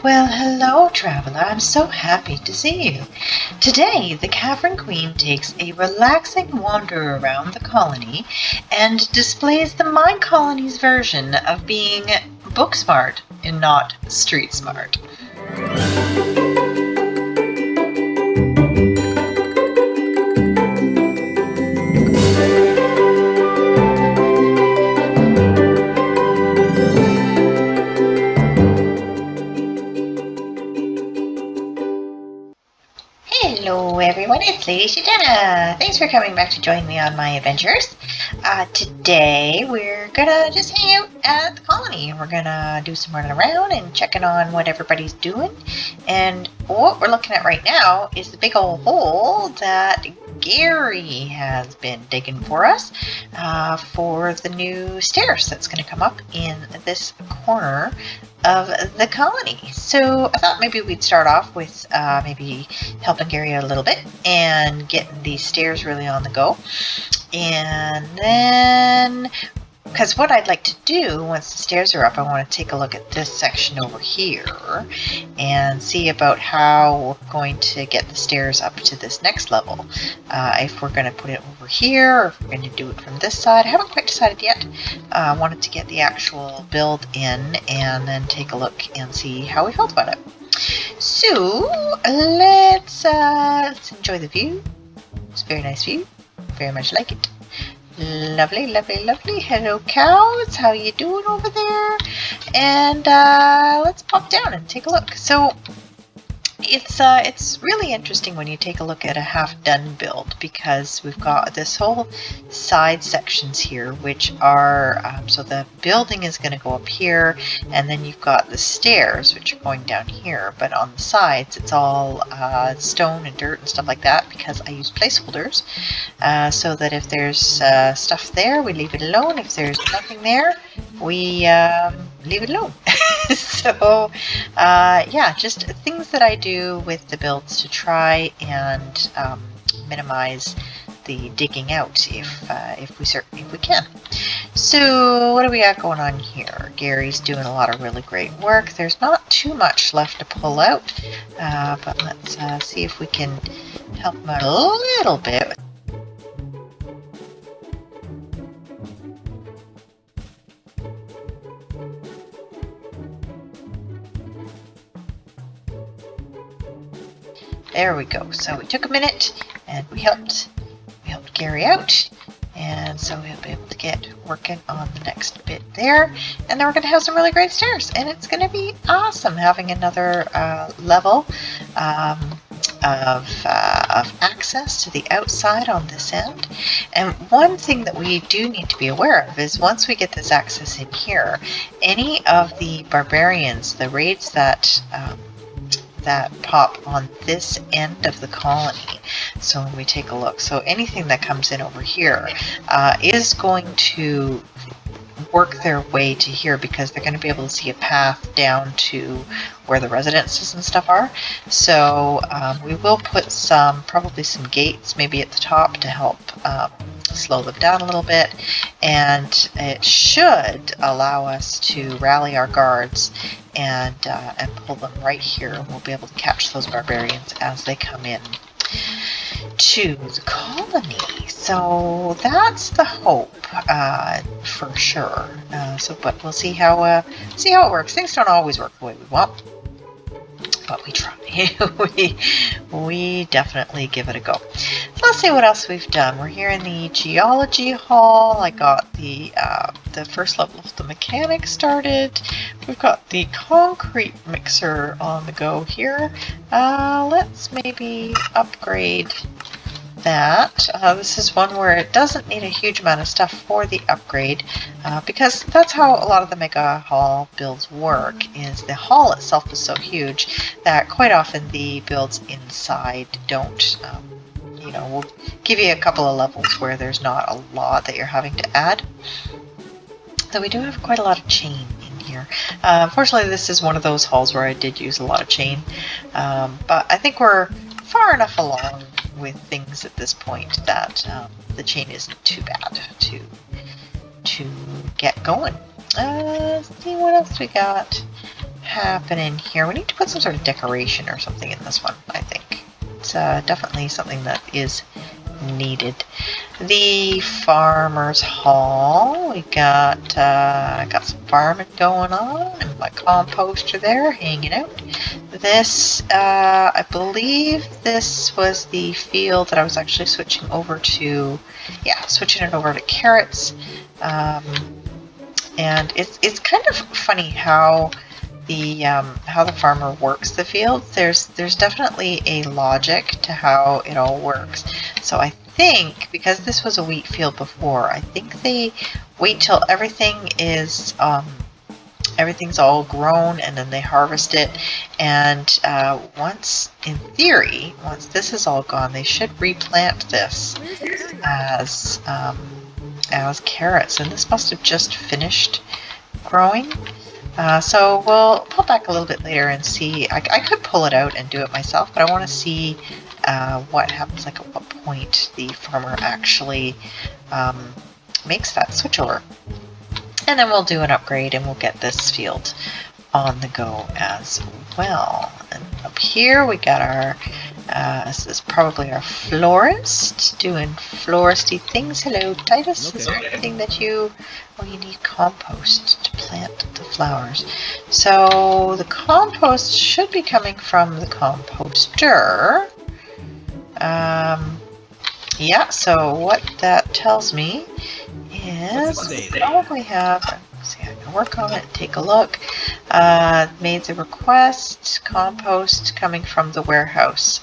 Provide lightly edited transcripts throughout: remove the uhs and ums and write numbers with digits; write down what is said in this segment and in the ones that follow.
Well, hello, traveler. I'm so happy to see you. Today, the Cavern Queen takes a relaxing wander around the colony and displays the Minecolonies version of being book smart and not street smart. Hello everyone, it's Lady Shadana. Thanks for coming back to join me on my adventures. Today we're gonna just hang out at the colony. We're gonna do some running around and checking on what everybody's doing. And what we're looking at right now is the big old hole that Gary has been digging for us for the new stairs that's going to come up in this corner of the colony. So I thought maybe we'd start off with maybe helping Gary out a little bit and getting these stairs really on the go. And then, because what I'd like to do once the stairs are up, I want to take a look at this section over here and see about how we're going to get the stairs up to this next level. If we're going to put it over here or if we're going to do it from this side. I haven't quite decided yet. I wanted to get the actual build in and then take a look and see how we felt about it. So let's enjoy the view. It's a very nice view. Very much like it. Lovely, lovely, lovely. Hello, cows. How you doing over there? And let's pop down and take a look. So it's really interesting when you take a look at a half-done build because we've got this whole side sections here, which are so the building is going to go up here, and then you've got the stairs, which are going down here. But on the sides, it's all stone and dirt and stuff like that because I use placeholders, so that if there's stuff there, we leave it alone. If there's nothing there, we leave it alone. So yeah, just things that I do with the builds to try and minimize the digging out if we can. So what do we got going on here? Gary's doing a lot of really great work. There's not too much left to pull out, but let's see if we can help him out a little bit. There we go. So we took a minute and we helped Gary out, and so he'll be able to get working on the next bit there. And then we're going to have some really great stairs, and it's going to be awesome having another level of access to the outside on this end. And one thing that we do need to be aware of is once we get this access in here, any of the barbarians, the raids that pop on this end of the colony. So when we take a look, so anything that comes in over here is going to work their way to here because they're going to be able to see a path down to where the residences and stuff are. So we will put probably some gates maybe at the top to help slow them down a little bit, and it should allow us to rally our guards and pull them right here, and we'll be able to catch those barbarians as they come in to the colony. So that's the hope for sure. But we'll see how it works. Things don't always work the way we want, but we try. we definitely give it a go. So let's see what else we've done. We're here in the geology hall. I got the first level of the mechanics started. We've got the concrete mixer on the go here. Let's maybe upgrade that. This is one where it doesn't need a huge amount of stuff for the upgrade, because that's how a lot of the mega hall builds work. Is the hall itself is so huge that quite often the builds inside don't. We'll give you a couple of levels where there's not a lot that you're having to add. So we do have quite a lot of chain in here. Unfortunately, this is one of those halls where I did use a lot of chain, but I think we're far enough along with things at this point that the chain isn't too bad to get going. Let's see what else we got happening here? We need to put some sort of decoration or something in this one, I think. It's definitely something that is needed. The farmer's hall. We got some farming going on, and my composter there hanging out. This, I believe this was the field that I was actually switching over to. Yeah, switching it over to carrots. And it's kind of funny how the farmer works the field. There's definitely a logic to how it all works. So I think, because this was a wheat field before, I think they wait till everything is everything's all grown, and then they harvest it. And once, in theory, once this is all gone, they should replant this as carrots. And this must have just finished growing. So we'll pull back a little bit later and see. I could pull it out and do it myself, but I want to see what happens, like at what point the farmer actually makes that switchover. And then we'll do an upgrade and we'll get this field on the go as well. And up here we got our, this is probably our florist doing floristy things. Hello, Titus. Okay. Is there anything that you, oh, you need compost to plant the flowers. So the compost should be coming from the composter. Yeah, so what that tells me is we probably have, see, I can work on it, take a look. Made the request, compost coming from the warehouse.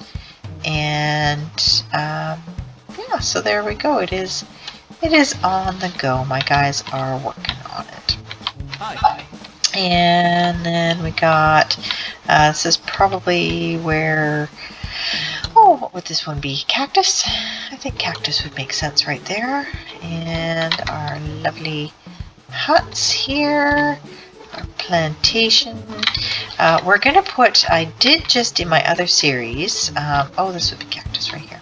And yeah, so there we go. It is on the go. My guys are working on it. Hi. And then we got, this is probably where, oh, what would this one be? Cactus? I think cactus would make sense right there. And our lovely huts here, our plantation. We're going to put, I did just in my other series, oh, this would be cactus right here.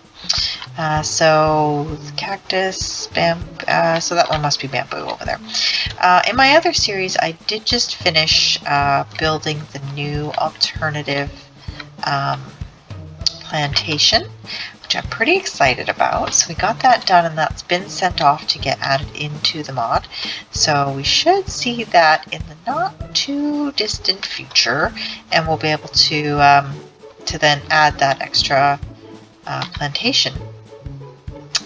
So cactus, bamboo, so that one must be bamboo over there. In my other series, I did just finish building the new alternative plantation, which I'm pretty excited about. So we got that done, and that's been sent off to get added into the mod. So we should see that in the not too distant future, and we'll be able to then add that extra plantation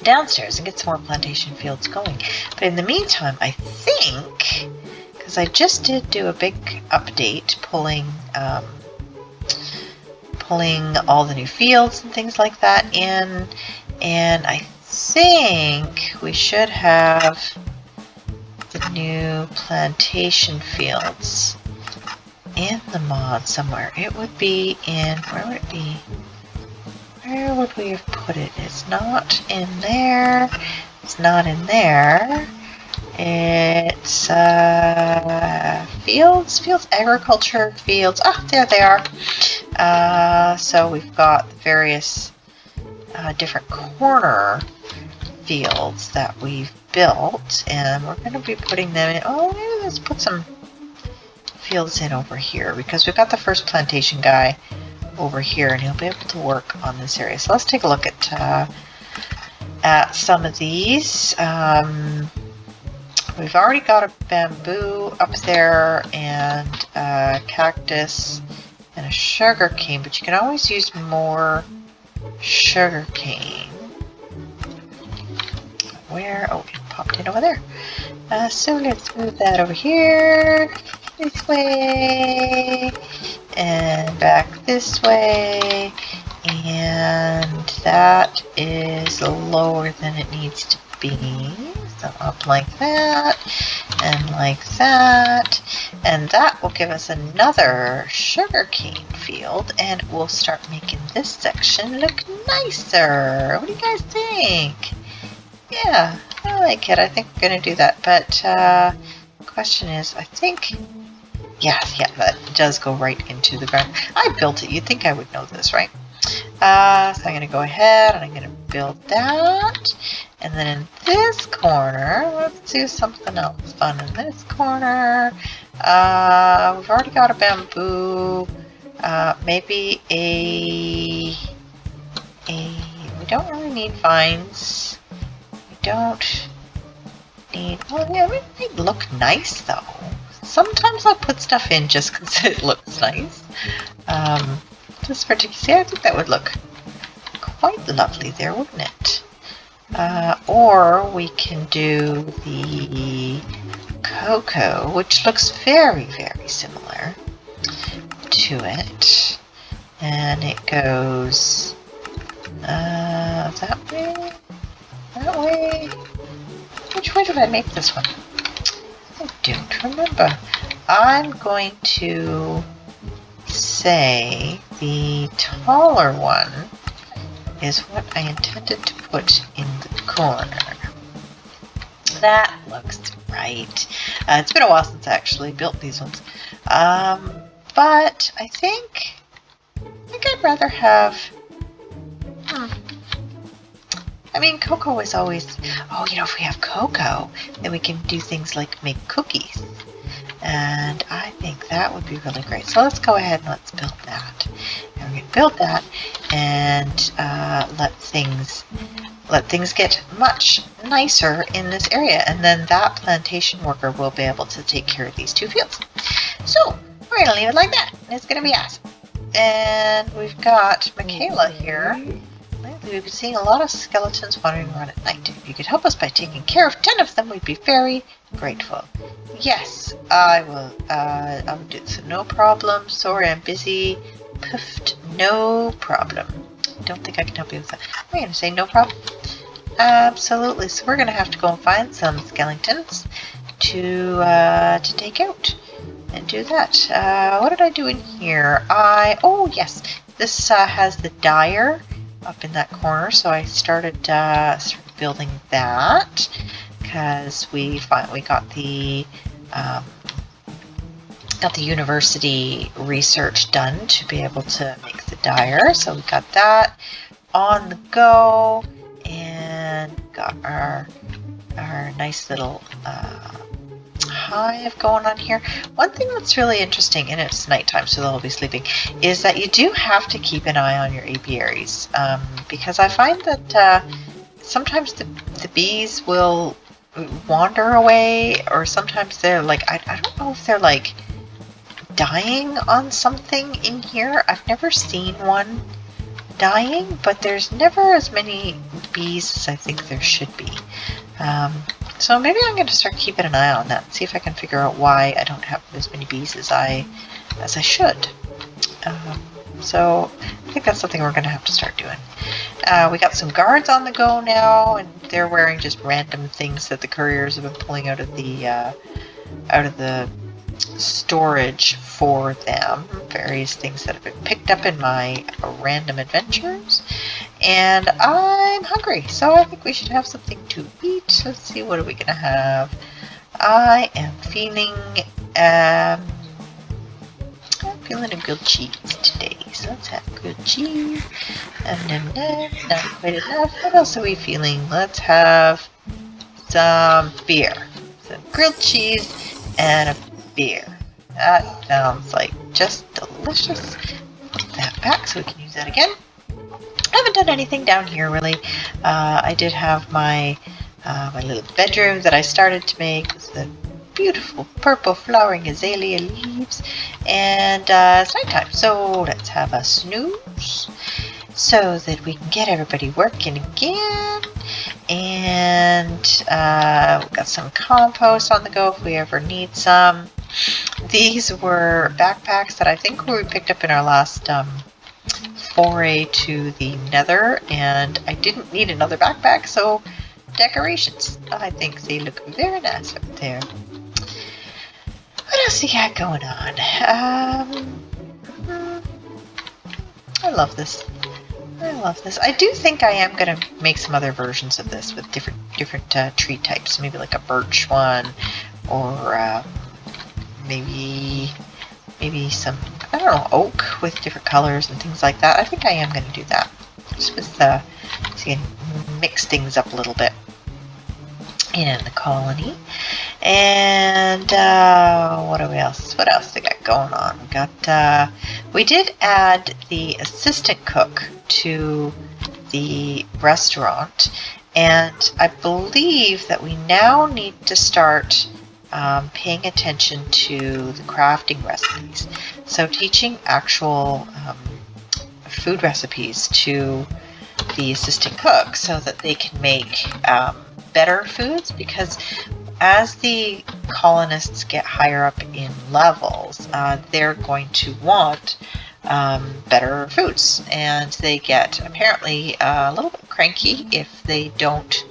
downstairs and get some more plantation fields going. But in the meantime, I think, because I just did do a big update, pulling all the new fields and things like that in, and I think we should have the new plantation fields in the mod somewhere. It would be in, where would it be? Where would we have put it? It's not in there. It's not in there. It's fields, agriculture, fields. Ah, there they are. So we've got the various different corner fields that we've built, and we're going to be putting them in. Oh, maybe let's put some fields in over here, because we've got the first plantation guy over here, and he'll be able to work on this area. So let's take a look at some of these. We've already got a bamboo up there, and a cactus, and a sugar cane, but you can always use more sugar cane. Where? Oh, it popped in over there. So let's move that over here, this way, and back this way, and that is lower than it needs to be. So up like that, and like that, and that will give us another sugarcane field, and we'll start making this section look nicer. What do you guys think? Yeah, I like it. I think we're going to do that, but the question is, I think, yeah, that does go right into the ground. I built it. You'd think I would know this, right? So I'm going to go ahead and I'm going to build that. And then in this corner, let's do something else fun in this corner. We've already got a bamboo. Maybe we don't really need vines. We don't need, well, yeah, it might look nice though. Sometimes I'll put stuff in just because it looks nice. This particular, see, I think that would look quite lovely there, wouldn't it? Or we can do the cocoa, which looks very, very similar to it. And it goes that way, that way. Which way did I make this one? I don't remember. I'm going to say the taller one is what I intended to put in the corner. That looks right. It's been a while since I actually built these ones. But I think I'd rather have... I mean, cocoa is always... Oh, you know, if we have cocoa, then we can do things like make cookies. And I think that would be really great. So let's go ahead and let's build that. And we're going to build that and let things get much nicer in this area. And then that plantation worker will be able to take care of these two fields. So we're going to leave it like that. It's going to be awesome. And we've got Michaela here. We've been seeing a lot of skeletons wandering around at night. If you could help us by taking care of 10 of them, we'd be very grateful. Yes, I will. I will do this. No problem. Sorry, I'm busy. Poofed. No problem. I don't think I can help you with that. I'm going to say no problem. Absolutely. So we're going to have to go and find some skeletons to take out and do that. What did I do in here? Oh yes, this has the dyer up in that corner, so I started building that because we got the university research done to be able to make the dyer, so we got that on the go and got our nice little hive going on here. One thing that's really interesting, and it's nighttime so they'll be sleeping, is that you do have to keep an eye on your apiaries, because I find that sometimes the bees will wander away, or sometimes they're like, I don't know if they're like dying on something in here. I've never seen one dying, but there's never as many bees as I think there should be. So maybe I'm going to start keeping an eye on that and see if I can figure out why I don't have as many bees as I should. So I think that's something we're going to have to start doing. We got some guards on the go now, and they're wearing just random things that the couriers have been pulling out of the storage for them. Various things that have been picked up in my random adventures. And I'm hungry, so I think we should have something to eat. Let's see, what are we gonna have? I am feeling I'm feeling a grilled cheese today, so let's have grilled cheese. Not quite enough. What else are we feeling? Let's have some beer. So grilled cheese and a beer. That sounds like just delicious. Put that back so we can use that again. I haven't done anything down here really. I did have my little bedroom that I started to make with the beautiful purple flowering azalea leaves, and it's nighttime, so let's have a snooze so that we can get everybody working again. And we've got some compost on the go if we ever need some. These were backpacks that I think we picked up in our last foray to the nether, and I didn't need another backpack, so decorations. I think they look very nice up there. What else we got going on? I love this. I love this. I do think I am going to make some other versions of this with different tree types. Maybe like a birch one, or maybe some, I don't know, oak with different colors and things like that. I think I am going to do that. Just with so you can mix things up a little bit in the colony. And what else? What else we got going on? We did add the assistant cook to the restaurant, and I believe that we now need to start paying attention to the crafting recipes. So teaching actual food recipes to the assistant cook so that they can make better foods, because as the colonists get higher up in levels, they're going to want better foods, and they get apparently a little bit cranky if they don't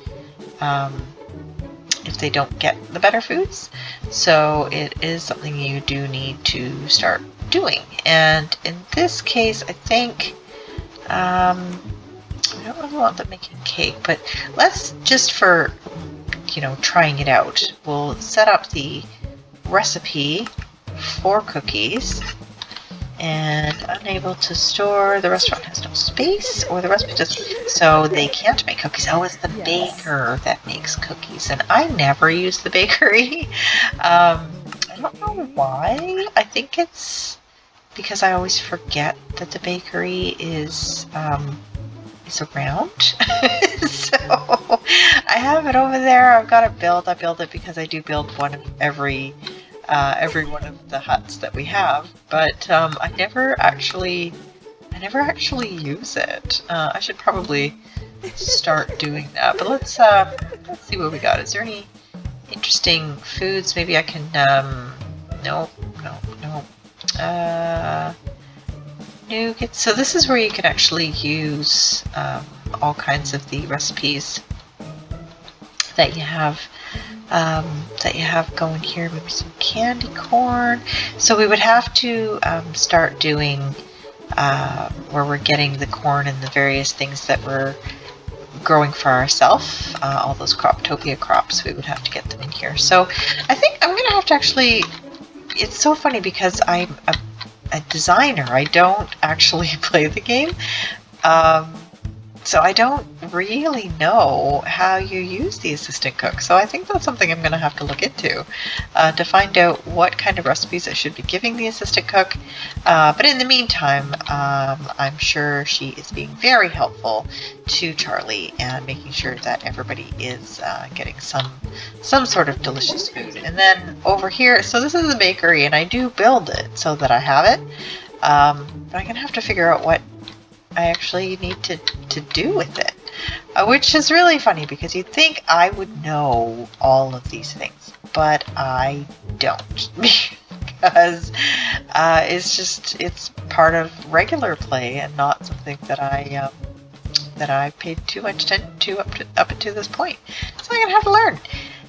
get the better foods. So it is something you do need to start doing. And in this case, I think I don't really want them making cake, but let's just for trying it out, we'll set up the recipe for cookies. And unable to store, the restaurant has no space, or the recipe doesn't, so they can't make cookies. Oh, it's the baker that makes cookies, and I never use the bakery. I don't know why. I think it's because I always forget that the bakery is around. So I have it over there. I've got it built. I build it because I do build one of every one of the huts that we have, but I never actually use it. I should probably start doing that. But let's see what we got. Is there any interesting foods? Maybe I can no. Nougat. So this is where you can actually use all kinds of the recipes that you have going here. Maybe some candy corn. So we would have to start doing where we're getting the corn and the various things that we're growing for ourselves. All those Croptopia crops, we would have to get them in here. So I think I'm going to have to actually... It's so funny because I'm a designer. I don't actually play the game. So I don't really know how you use the assistant cook. So I think that's something I'm going to have to look into to find out what kind of recipes I should be giving the assistant cook. But in the meantime, I'm sure she is being very helpful to Charlie and making sure that everybody is getting some sort of delicious food. And then over here, so this is the bakery, and I do build it so that I have it. But I'm going to have to figure out what I actually need to do with it, which is really funny because you'd think I would know all of these things, but I don't, because it's part of regular play and not something that I paid too much attention to up until this point. So I'm gonna have to learn.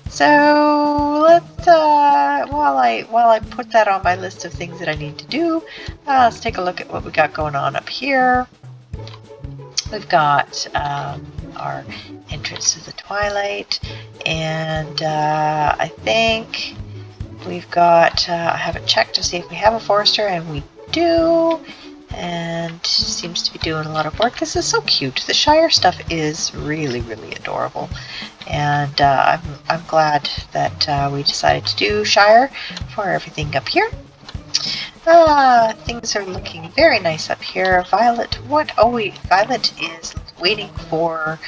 So let's while I put that on my list of things that I need to do, let's take a look at what we got going on up here. We've got our entrance to the Twilight, and I think we've got, I haven't checked to see if we have a forester, and we do, and seems to be doing a lot of work. This is so cute. The Shire stuff is really, really adorable, and I'm glad that we decided to do Shire for everything up here. Things are looking very nice up here. Violet, Violet is waiting for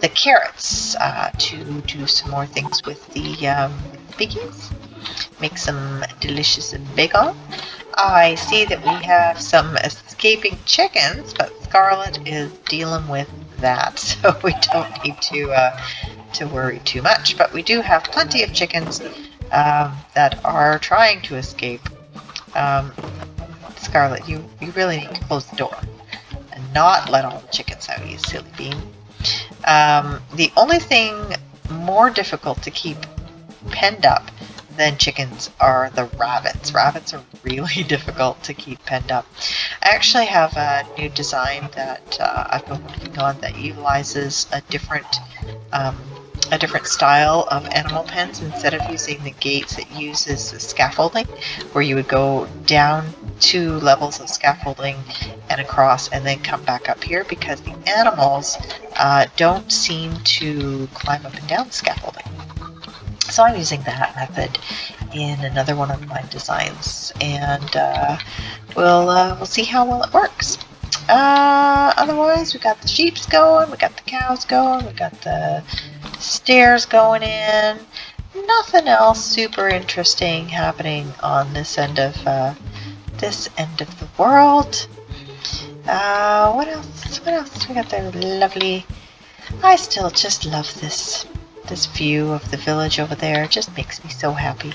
the carrots to do some more things with the piggies. Make some delicious bacon. I see that we have some escaping chickens, but Scarlet is dealing with that, so we don't need to worry too much. But we do have plenty of chickens that are trying to escape. Scarlet, you really need to close the door and not let all the chickens out, you silly bean. The only thing more difficult to keep penned up than chickens are the rabbits. Rabbits are really difficult to keep penned up. I actually have a new design that I've been working on that utilizes a different style of animal pens. Instead of using the gates, it uses the scaffolding, where you would go down 2 levels of scaffolding and across, and then come back up here, because the animals don't seem to climb up and down the scaffolding. So I'm using that method in another one of my designs, and we'll see how well it works. Otherwise, we got the sheeps going, we got the cows going, we got the stairs going in. Nothing else super interesting happening on this end of the world. What else? What else we got there? Lovely. I still just love this view of the village over there. It just makes me so happy.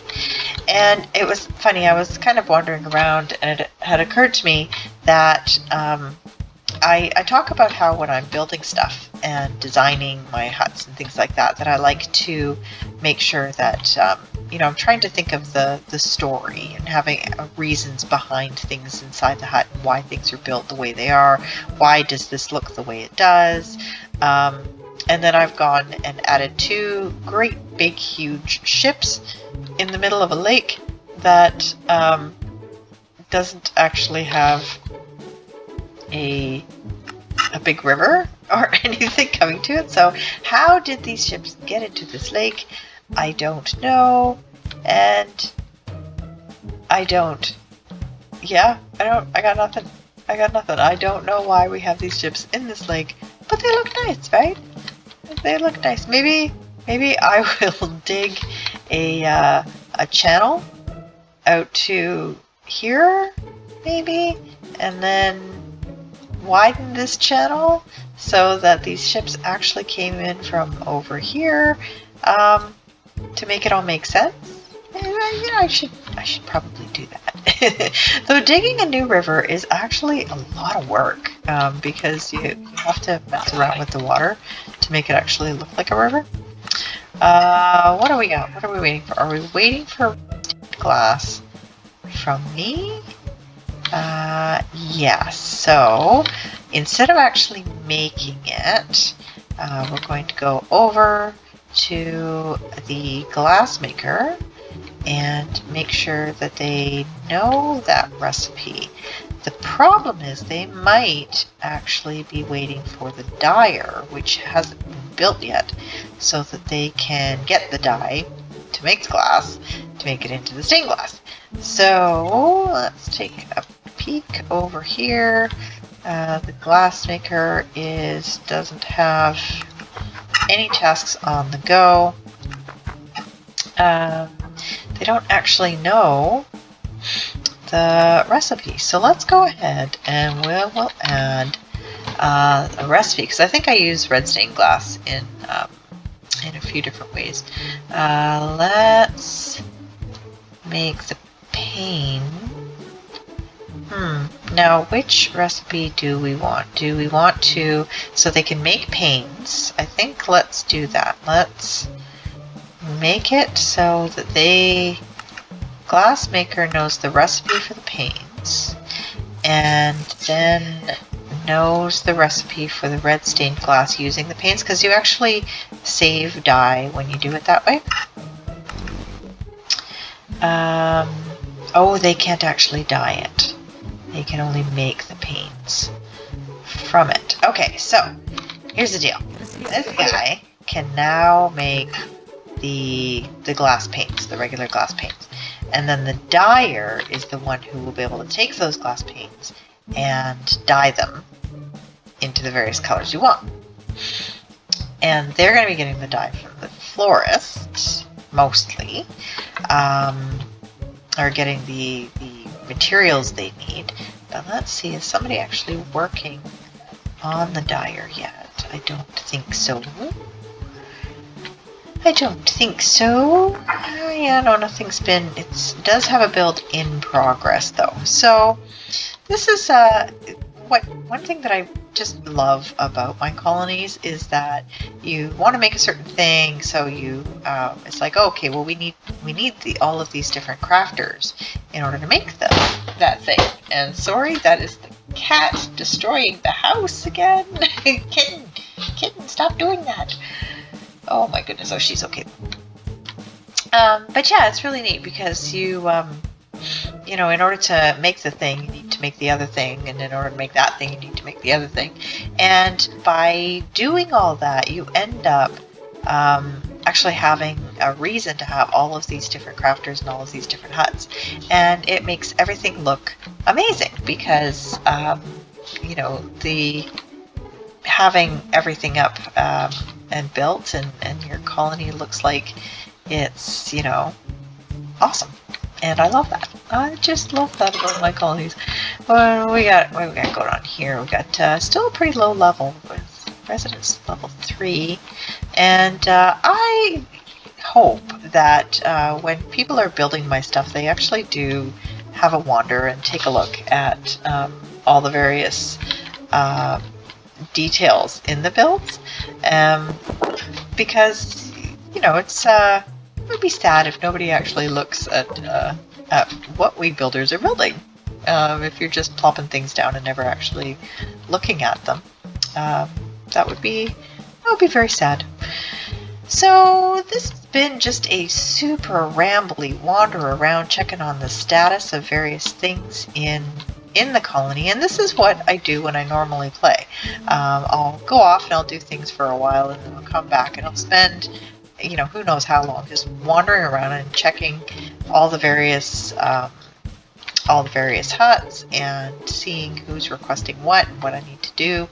And it was funny, I was kind of wandering around, and it had occurred to me that I talk about how when I'm building stuff and designing my huts and things like that, that I like to make sure that, I'm trying to think of the story and having reasons behind things inside the hut and why things are built the way they are. Why does this look the way it does? And then I've gone and added 2 great big huge ships in the middle of a lake that doesn't actually have a big river or anything coming to it. So how did these ships get into this lake? I don't know. And I got nothing. I don't know why we have these ships in this lake, but they look nice, right? They look nice. Maybe I will dig a channel out to here, maybe, and then widen this channel so that these ships actually came in from over here, to make it all make sense. I should probably do that. Though digging a new river is actually a lot of work, because you have to mess around with the water to make it actually look like a river. What do we got? What are we waiting for? Are we waiting for glass from me? Yeah, so instead of actually making it, we're going to go over to the glass maker and make sure that they know that recipe. The problem is they might actually be waiting for the dyer, which hasn't been built yet, so that they can get the dye to make the glass, to make it into the stained glass. So let's take a peek over here. The glass maker doesn't have any tasks on the go. They don't actually know the recipe. So let's go ahead and we'll add a recipe, because I think I use red stained glass in a few different ways. Let's make the pane. Now, which recipe do we want? Do we want to, so they can make panes? I think let's do that. Let's make it so that glass maker knows the recipe for the panes, and then knows the recipe for the red stained glass using the panes, because you actually save dye when you do it that way. Oh, they can't actually dye it. They can only make the panes from it. Okay, so here's the deal. This guy can now make the glass panes, the regular glass panes. And then the dyer is the one who will be able to take those glass panes and dye them into the various colors you want. And they're going to be getting the dye from the florist, mostly, or getting the materials they need. But let's see, is somebody actually working on the dyer yet? I don't think so. I don't think so. Yeah, no, nothing's been. It does have a build in progress though. So this is one thing that I just love about my colonies is that you want to make a certain thing, so you it's like, okay, well we need all of these different crafters in order to make that thing. And sorry, that is the cat destroying the house again. Kitten, stop doing that. Oh my goodness, oh she's okay. But yeah, it's really neat because you in order to make the thing, you need to make the other thing, and in order to make that thing, you need to make the other thing. And by doing all that, you end up actually having a reason to have all of these different crafters and all of these different huts. And it makes everything look amazing because, you know, having everything up and built and your colony looks like it's, you know, awesome. And I love that. I just love that about my colonies. What we got going on here? We got still a pretty low level with residents level 3. And I hope that when people are building my stuff, they actually do have a wander and take a look at all the various details in the builds, because, you know, it would be sad if nobody actually looks at what we builders are building. If you're just plopping things down and never actually looking at them, that would be very sad. So this has been just a super rambly wander around checking on the status of various things in the colony, and this is what I do when I normally play. I'll go off and I'll do things for a while, and then I'll come back and I'll spend, you know, who knows how long, just wandering around and checking all the various huts and seeing who's requesting what and what I need to do.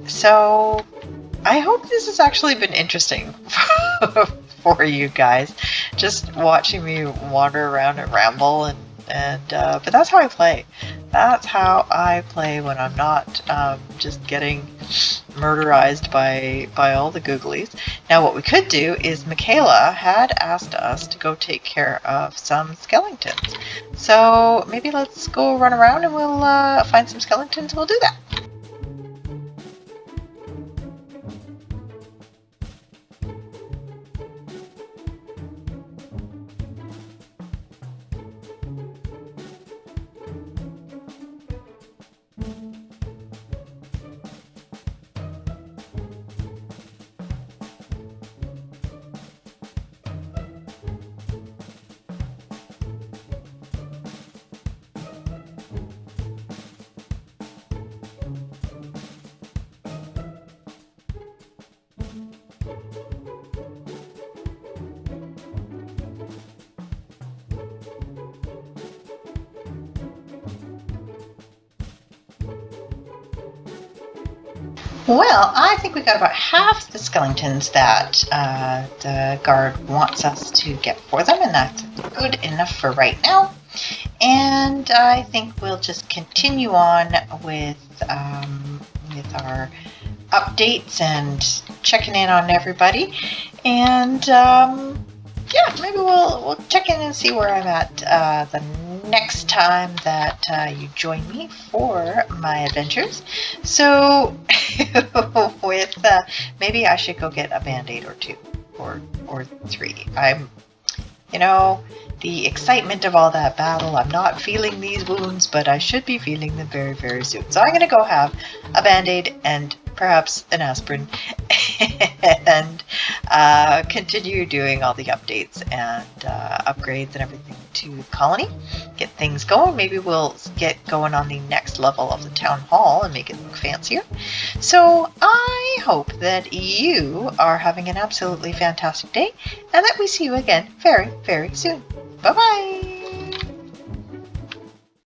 So I hope this has actually been interesting for you guys, just watching me wander around and ramble, but that's how I play. That's how I play when I'm not just getting murderized by all the googlies. Now what we could do is Michaela had asked us to go take care of some skeletons. So maybe let's go run around and we'll find some skeletons and we'll do that. Well, I think we got about half the skeletons that the guard wants us to get for them, and that's good enough for right now. And I think we'll just continue on with our updates and checking in on everybody. And yeah, maybe we'll check in and see where I'm at the next time that you join me for my adventures. So with maybe I should go get a band-aid or 2 or 3. I'm, you know, the excitement of all that battle, I'm not feeling these wounds, but I should be feeling them very, very soon. So I'm going to go have a band-aid and perhaps an aspirin and continue doing all the updates and upgrades and everything to the colony. Get things going. Maybe we'll get going on the next level of the town hall and make it look fancier. So I hope that you are having an absolutely fantastic day and that we see you again very, very soon. Bye-bye!